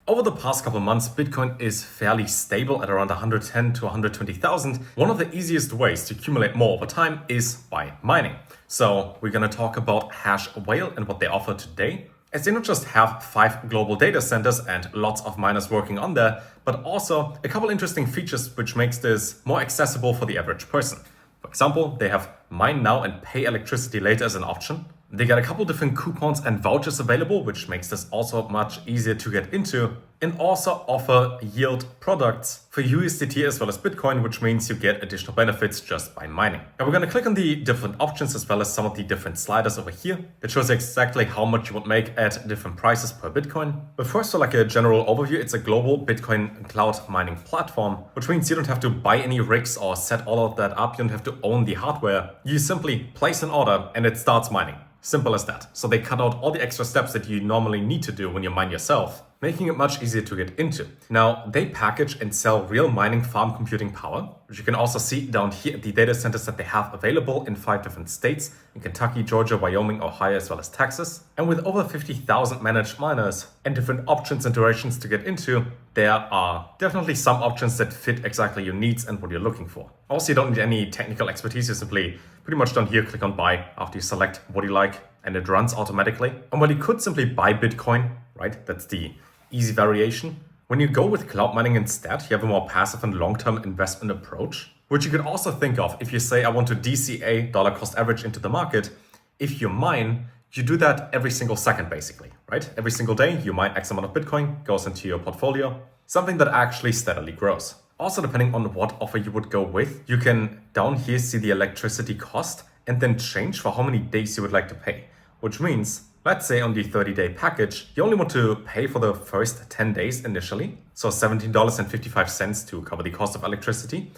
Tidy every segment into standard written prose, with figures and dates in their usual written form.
Over the past couple of months, Bitcoin is fairly stable at around 110 to 120,000. One of the easiest ways to accumulate more over time is by mining. So we're going to talk about Hashwhale and what they offer today, as they not just have 5 global data centers and lots of miners working on there, but also a couple interesting features which makes this more accessible for the average person. For example, they have mine now and pay electricity later as an option. They got a couple different coupons and vouchers available, which makes this also much easier to get into, and also offer yield products for USDT as well as Bitcoin, which means you get additional benefits just by mining. Now we're going to click on the different options as well as some of the different sliders over here that shows exactly how much you would make at different prices per Bitcoin. But first, for like a general overview, it's a global Bitcoin cloud mining platform, which means you don't have to buy any rigs or set all of that up. You don't have to own the hardware. You simply place an order and it starts mining. Simple as that. So they cut out all the extra steps that you normally need to do when you mine yourself, making it much easier to get into. Now, they package and sell real mining farm computing power, which you can also see down here at the data centers that they have available in 5 different states, in Kentucky, Georgia, Wyoming, Ohio, as well as Texas. And with over 50,000 managed miners and different options and durations to get into, there are definitely some options that fit exactly your needs and what you're looking for. Also, you don't need any technical expertise. You simply pretty much down here click on buy after you select what you like, and it runs automatically. And while you could simply buy Bitcoin, right? That's the easy variation. When you go with cloud mining instead, you have a more passive and long-term investment approach, which you could also think of if you say, I want to DCA dollar cost average into the market. If you mine, you do that every single second, basically, right? Every single day, you mine X amount of Bitcoin, goes into your portfolio, something that actually steadily grows. Also, depending on what offer you would go with, you can down here see the electricity cost and then change for how many days you would like to pay, which means, let's say on the 30-day package, you only want to pay for the first 10 days initially, so $17.55 to cover the cost of electricity.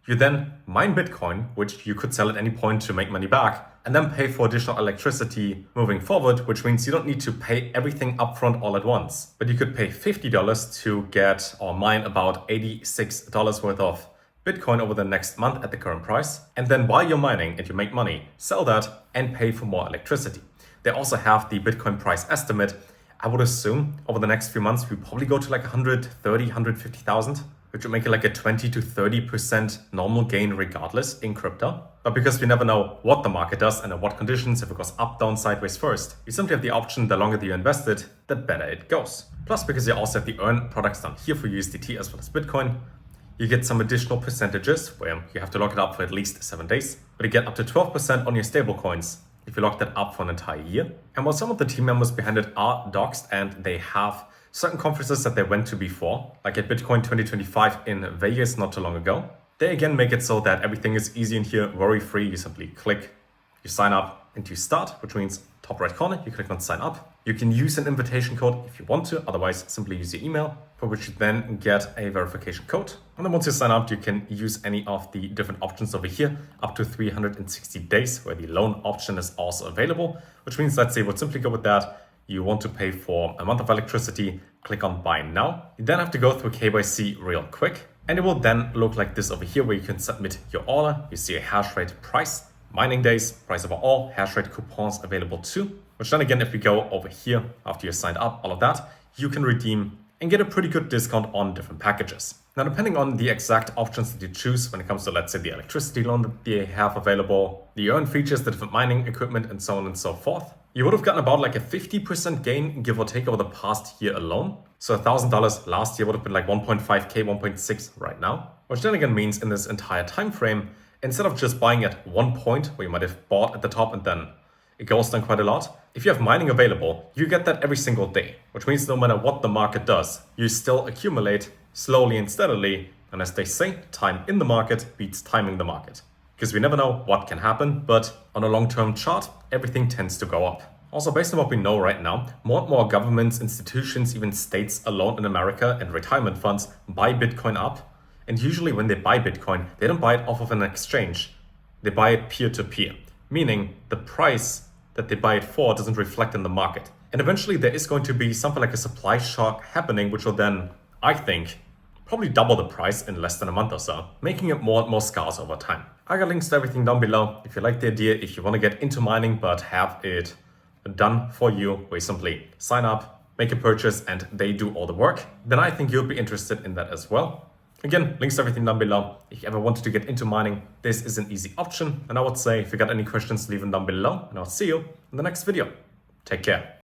You then mine Bitcoin, which you could sell at any point to make money back, and then pay for additional electricity moving forward, which means you don't need to pay everything upfront all at once. But you could pay $50 to get or mine about $86 worth of Bitcoin over the next month at the current price. And then while you're mining and you make money, sell that and pay for more electricity. They also have the Bitcoin price estimate. I would assume over the next few months, we probably go to like 130, 150,000, which would make it like a 20 to 30% normal gain regardless in crypto. But because we never know what the market does and at what conditions, if it goes up, down, sideways first, you simply have the option, the longer that you invest it, the better it goes. Plus, because you also have the earn products down here for USDT as well as Bitcoin, you get some additional percentages where you have to lock it up for at least 7 days, but you get up to 12% on your stable coins if you lock that up for an entire year. And while some of the team members behind it are doxed and they have certain conferences that they went to before, like at Bitcoin 2025 in Vegas not too long ago, they again make it so that everything is easy in here, worry-free. You simply click, you sign up, and you start, which means top right corner, you click on sign up. You can use an invitation code if you want to, otherwise simply use your email, for which you then get a verification code. And then once you sign up, you can use any of the different options over here, up to 360 days, where the loan option is also available, which means, let's say, we'll simply go with that. You want to pay for a month of electricity, click on buy now. You then have to go through KYC real quick, and it will then look like this over here, where you can submit your order. You see a hash rate price, mining days, price overall, hash rate coupons available too, which then again, if we go over here after you're signed up, all of that, you can redeem and get a pretty good discount on different packages. Now, depending on the exact options that you choose when it comes to, let's say, the electricity loan that they have available, the earn features, the different mining equipment, and so on and so forth, you would have gotten about like a 50% gain, give or take, over the past year alone. So $1,000 last year would have been like 1.5K, 1.6 right now, which then again means in this entire time frame, instead of just buying at one point where you might have bought at the top and then it goes down quite a lot, if you have mining available, you get that every single day, which means no matter what the market does, you still accumulate slowly and steadily. And as they say, time in the market beats timing the market. Because we never know what can happen, but on a long-term chart, everything tends to go up. Also, based on what we know right now, more and more governments, institutions, even states alone in America and retirement funds buy Bitcoin up. And usually when they buy Bitcoin, they don't buy it off of an exchange. They buy it peer-to-peer, meaning the price that they buy it for doesn't reflect in the market. And eventually there is going to be something like a supply shock happening, which will then, I think, probably double the price in less than a month or so, making it more and more scarce over time. I got links to everything down below. If you like the idea, if you want to get into mining but have it done for you, where you simply sign up, make a purchase and they do all the work, then I think you'll be interested in that as well. Again, links to everything down below. If you ever wanted to get into mining, this is an easy option. And I would say if you got any questions, leave them down below and I'll see you in the next video. Take care.